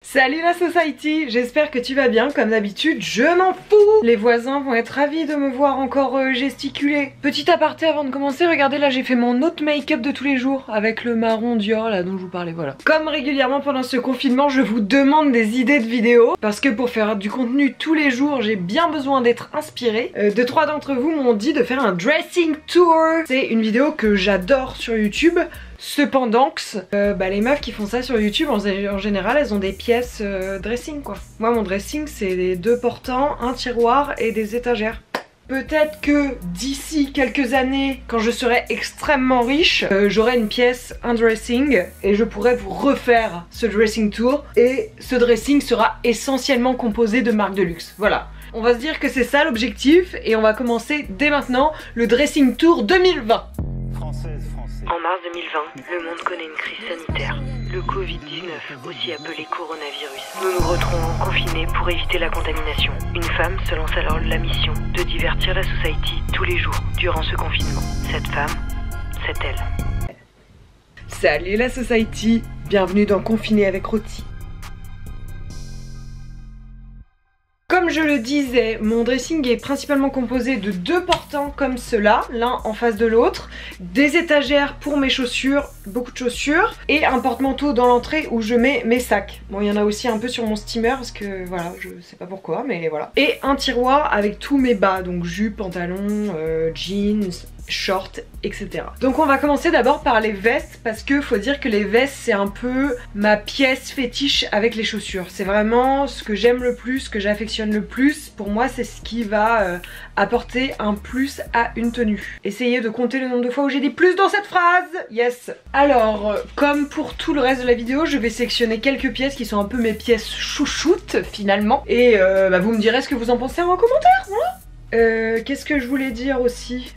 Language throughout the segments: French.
Salut la society, j'espère que tu vas bien. Comme d'habitude, je m'en fous. Les voisins vont être ravis de me voir encore gesticuler. Petit aparté avant de commencer, regardez là, j'ai fait mon autre make-up de tous les jours avec le marron Dior là dont je vous parlais, voilà. Comme régulièrement pendant ce confinement, je vous demande des idées de vidéos parce que pour faire du contenu tous les jours, j'ai bien besoin d'être inspirée. Trois d'entre vous m'ont dit de faire un dressing tour. C'est une vidéo que j'adore sur YouTube. Cependant, les meufs qui font ça sur YouTube, en général, elles ont des pièces dressing quoi. Moi, mon dressing, c'est des deux portants, un tiroir et des étagères. Peut-être que d'ici quelques années, quand je serai extrêmement riche, j'aurai une pièce, un dressing, et je pourrai vous refaire ce dressing tour. Et ce dressing sera essentiellement composé de marques de luxe. Voilà. On va se dire que c'est ça l'objectif, et on va commencer dès maintenant le dressing tour 2020. En mars 2020, le monde connaît une crise sanitaire, le Covid-19, aussi appelé coronavirus. Nous nous retrouvons confinés pour éviter la contamination. Une femme se lance alors la mission de divertir la society tous les jours durant ce confinement. Cette femme, c'est elle. Salut la society, bienvenue dans Confiné avec Roti. Comme je le disais, mon dressing est principalement composé de deux portants comme cela, l'un en face de l'autre, des étagères pour mes chaussures, beaucoup de chaussures, et un porte-manteau dans l'entrée où je mets mes sacs. Bon, il y en a aussi un peu sur mon steamer parce que voilà, je sais pas pourquoi, mais voilà. Et un tiroir avec tous mes bas, donc jupe, pantalon, jeans, shorts, etc. Donc on va commencer d'abord par les vestes parce que faut dire que les vestes c'est un peu ma pièce fétiche avec les chaussures. C'est vraiment ce que j'aime le plus, ce que j'affectionne le plus. Pour moi c'est ce qui va apporter un plus à une tenue. Essayez de compter le nombre de fois où j'ai dit plus dans cette phrase. Yes. Alors comme pour tout le reste de la vidéo, je vais sélectionner quelques pièces qui sont un peu mes pièces chouchoutes finalement. Et vous me direz ce que vous en pensez en commentaire. Voilà. Qu'est-ce que je voulais dire aussi ?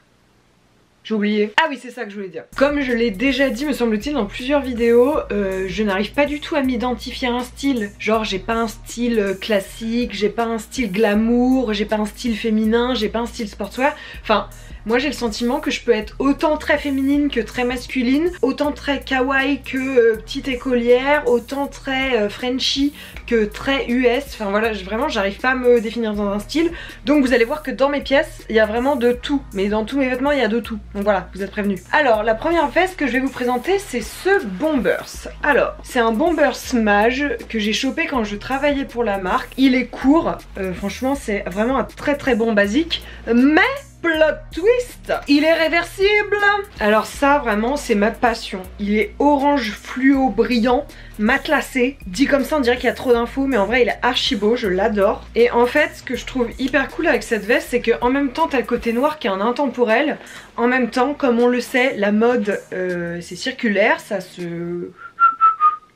J'ai oublié. Ah oui, c'est ça que je voulais dire. Comme je l'ai déjà dit, me semble-t-il, dans plusieurs vidéos, je n'arrive pas du tout à m'identifier à un style. Genre, j'ai pas un style classique, j'ai pas un style glamour, j'ai pas un style féminin, j'ai pas un style sportswear. Enfin, moi j'ai le sentiment que je peux être autant très féminine que très masculine, autant très kawaii que petite écolière, autant très Frenchy que très US. Enfin voilà, vraiment j'arrive pas à me définir dans un style. Donc vous allez voir que dans mes pièces, il y a vraiment de tout. Mais dans tous mes vêtements, il y a de tout. Donc voilà, vous êtes prévenus. Alors, la première veste que je vais vous présenter, c'est ce Bombers. Alors, c'est un Bombers Mage que j'ai chopé quand je travaillais pour la marque. Il est court, franchement c'est vraiment un très très bon basique. Mais plot twist, il est réversible. Alors ça vraiment c'est ma passion. Il est orange fluo brillant, matelassé. Dit comme ça on dirait qu'il y a trop d'infos, mais en vrai il est archi beau, je l'adore. Et en fait ce que je trouve hyper cool avec cette veste, c'est qu'en même temps t'as le côté noir qui est un intemporel. En même temps, comme on le sait, la mode c'est circulaire, ça se...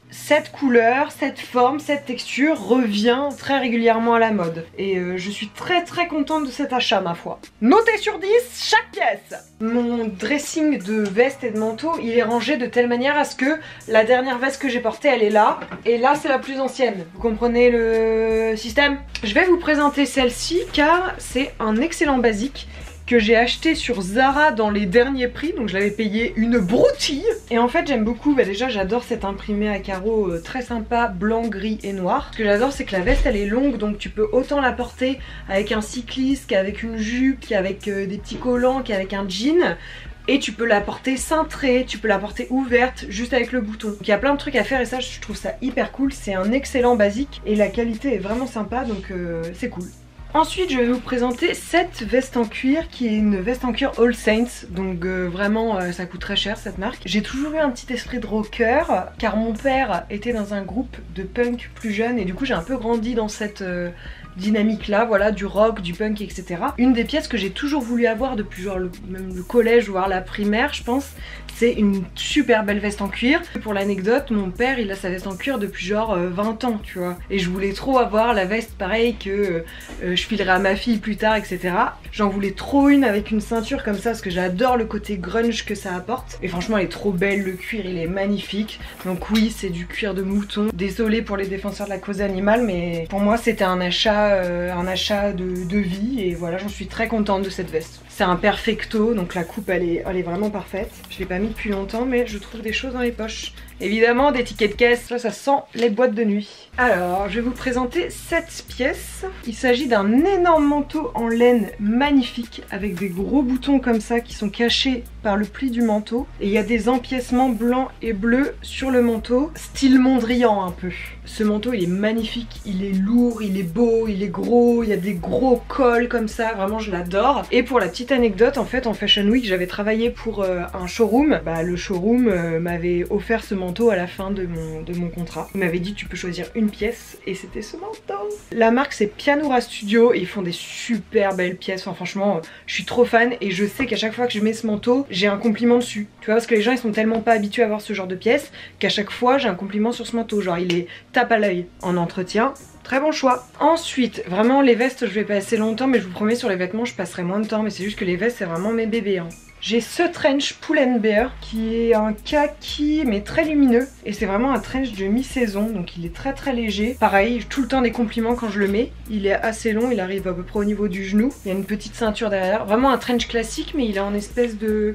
Cette couleur, cette forme, cette texture revient très régulièrement à la mode. Et je suis très très contente de cet achat ma foi. Notez sur 10 chaque pièce. Mon dressing de veste et de manteau, il est rangé de telle manière à ce que la dernière veste que j'ai portée, elle est là. Et là c'est la plus ancienne. Vous comprenez le système? Je vais vous présenter celle-ci car c'est un excellent basique que j'ai acheté sur Zara dans les derniers prix, donc je l'avais payé une broutille. Et en fait j'aime beaucoup, déjà j'adore cet imprimé à carreaux très sympa, blanc, gris et noir. Ce que j'adore c'est que la veste elle est longue, donc tu peux autant la porter avec un cycliste qu'avec une jupe, qu'avec des petits collants, qu'avec un jean. Et tu peux la porter cintrée, tu peux la porter ouverte, juste avec le bouton. Donc il y a plein de trucs à faire et ça je trouve ça hyper cool. C'est un excellent basique et la qualité est vraiment sympa, donc c'est cool. Ensuite je vais vous présenter cette veste en cuir qui est une veste en cuir All Saints. Donc vraiment ça coûte très cher cette marque. J'ai toujours eu un petit esprit de rocker car mon père était dans un groupe de punk plus jeune et du coup j'ai un peu grandi dans cette dynamique là, voilà, du rock, du punk, etc. Une des pièces que j'ai toujours voulu avoir depuis genre même le collège voire la primaire je pense, c'est une super belle veste en cuir. Pour l'anecdote, mon père il a sa veste en cuir depuis genre 20 ans tu vois. Et je voulais trop avoir la veste pareille que je filerai à ma fille plus tard, etc. J'en voulais trop une avec une ceinture comme ça parce que j'adore le côté grunge que ça apporte. Et franchement elle est trop belle, le cuir il est magnifique. Donc oui c'est du cuir de mouton. Désolée pour les défenseurs de la cause animale mais pour moi c'était un achat de vie et voilà j'en suis très contente de cette veste. C'est un perfecto, donc la coupe elle est vraiment parfaite. Je l'ai pas mis depuis longtemps, mais je trouve des choses dans les poches. Évidemment des tickets de caisse, là ça sent les boîtes de nuit. Alors je vais vous présenter cette pièce. Il s'agit d'un énorme manteau en laine magnifique avec des gros boutons comme ça qui sont cachés par le pli du manteau. Et il y a des empiècements blancs et bleus sur le manteau, style Mondrian un peu. Ce manteau il est magnifique, il est lourd, il est beau, il est gros, il y a des gros cols comme ça, vraiment je l'adore. Et pour la petite anecdote, en fait en Fashion Week j'avais travaillé pour un showroom. Le showroom m'avait offert ce manteau à la fin de mon contrat. Il m'avait dit tu peux choisir une pièce et c'était ce manteau. La marque c'est Pianura Studio et ils font des super belles pièces. Enfin, franchement je suis trop fan et je sais qu'à chaque fois que je mets ce manteau j'ai un compliment dessus. Tu vois, parce que les gens ils sont tellement pas habitués à voir ce genre de pièces qu'à chaque fois j'ai un compliment sur ce manteau. Genre il est tape à l'œil en entretien. Très bon choix. Ensuite, vraiment les vestes je vais passer longtemps, mais je vous promets sur les vêtements je passerai moins de temps, mais c'est juste que les vestes c'est vraiment mes bébés hein. J'ai ce trench Pull&Bear qui est un kaki mais très lumineux et c'est vraiment un trench de mi-saison, donc il est très très léger. Pareil, tout le temps des compliments quand je le mets. Il est assez long, il arrive à peu près au niveau du genou. Il y a une petite ceinture derrière. Vraiment un trench classique mais il est en espèce de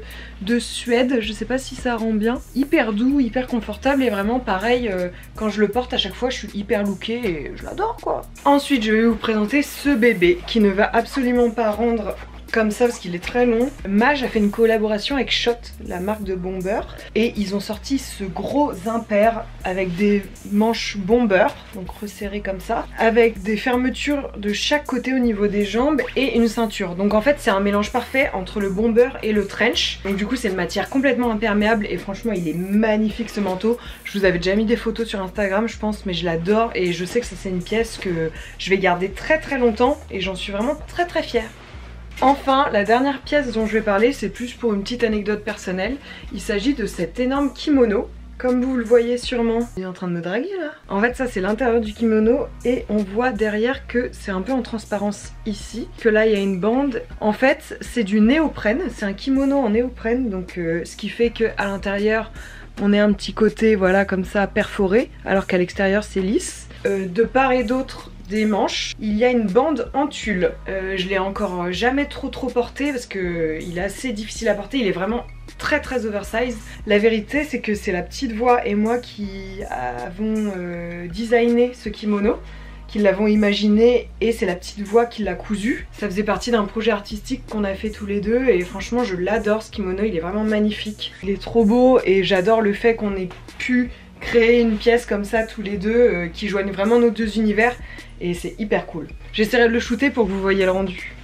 suède, je sais pas si ça rend bien. Hyper doux, hyper confortable et vraiment pareil, quand je le porte à chaque fois je suis hyper lookée et je l'adore quoi. Ensuite je vais vous présenter ce bébé qui ne va absolument pas rendre comme ça parce qu'il est très long. Maj a fait une collaboration avec Shot, la marque de bomber, et ils ont sorti ce gros impair avec des manches bomber, donc resserrées comme ça, avec des fermetures de chaque côté au niveau des jambes et une ceinture. Donc en fait c'est un mélange parfait entre le bomber et le trench. Donc du coup c'est une matière complètement imperméable et franchement il est magnifique ce manteau. Je vous avais déjà mis des photos sur Instagram je pense, mais je l'adore et je sais que ça c'est une pièce que je vais garder très très longtemps et j'en suis vraiment très très fière. Enfin, la dernière pièce dont je vais parler, c'est plus pour une petite anecdote personnelle. Il s'agit de cet énorme kimono. Comme vous le voyez sûrement, il est en train de me draguer là. En fait ça c'est l'intérieur du kimono et on voit derrière que c'est un peu en transparence ici. Que là il y a une bande. En fait c'est du néoprène, c'est un kimono en néoprène. Donc ce qui fait qu'à l'intérieur on est un petit côté voilà comme ça perforé. Alors qu'à l'extérieur c'est lisse. De part et d'autre des manches, il y a une bande en tulle. Je l'ai encore jamais trop porté parce que il est assez difficile à porter, il est vraiment très oversize. La vérité c'est que c'est la petite voix et moi qui avons designé ce kimono, qui l'avons imaginé et c'est la petite voix qui l'a cousu. Ça faisait partie d'un projet artistique qu'on a fait tous les deux et franchement je l'adore ce kimono, il est vraiment magnifique. Il est trop beau et j'adore le fait qu'on ait pu créer une pièce comme ça tous les deux qui joignent vraiment nos deux univers et c'est hyper cool. J'essaierai de le shooter pour que vous voyez le rendu.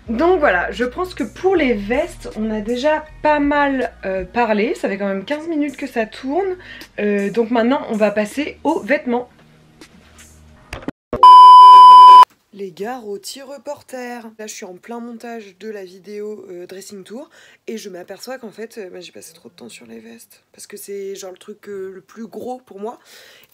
Donc voilà, je pense que pour les vestes, on a déjà pas mal parlé. Ça fait quand même 15 minutes que ça tourne. Donc maintenant, on va passer aux vêtements. Les gars, rôti reporter. Là je suis en plein montage de la vidéo dressing tour et je m'aperçois qu'en fait j'ai passé trop de temps sur les vestes parce que c'est genre le truc le plus gros pour moi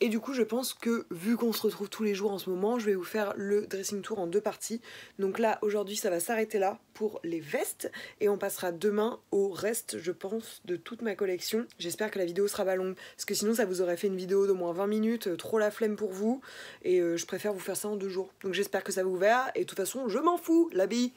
et du coup je pense que vu qu'on se retrouve tous les jours en ce moment, je vais vous faire le dressing tour en deux parties. Donc là aujourd'hui ça va s'arrêter là pour les vestes et on passera demain au reste je pense de toute ma collection. J'espère que la vidéo sera pas longue parce que sinon ça vous aurait fait une vidéo d'au moins 20 minutes, trop la flemme pour vous et je préfère vous faire ça en 2 jours. Donc j'espère que ça vous verra et de toute façon je m'en fous, la bise.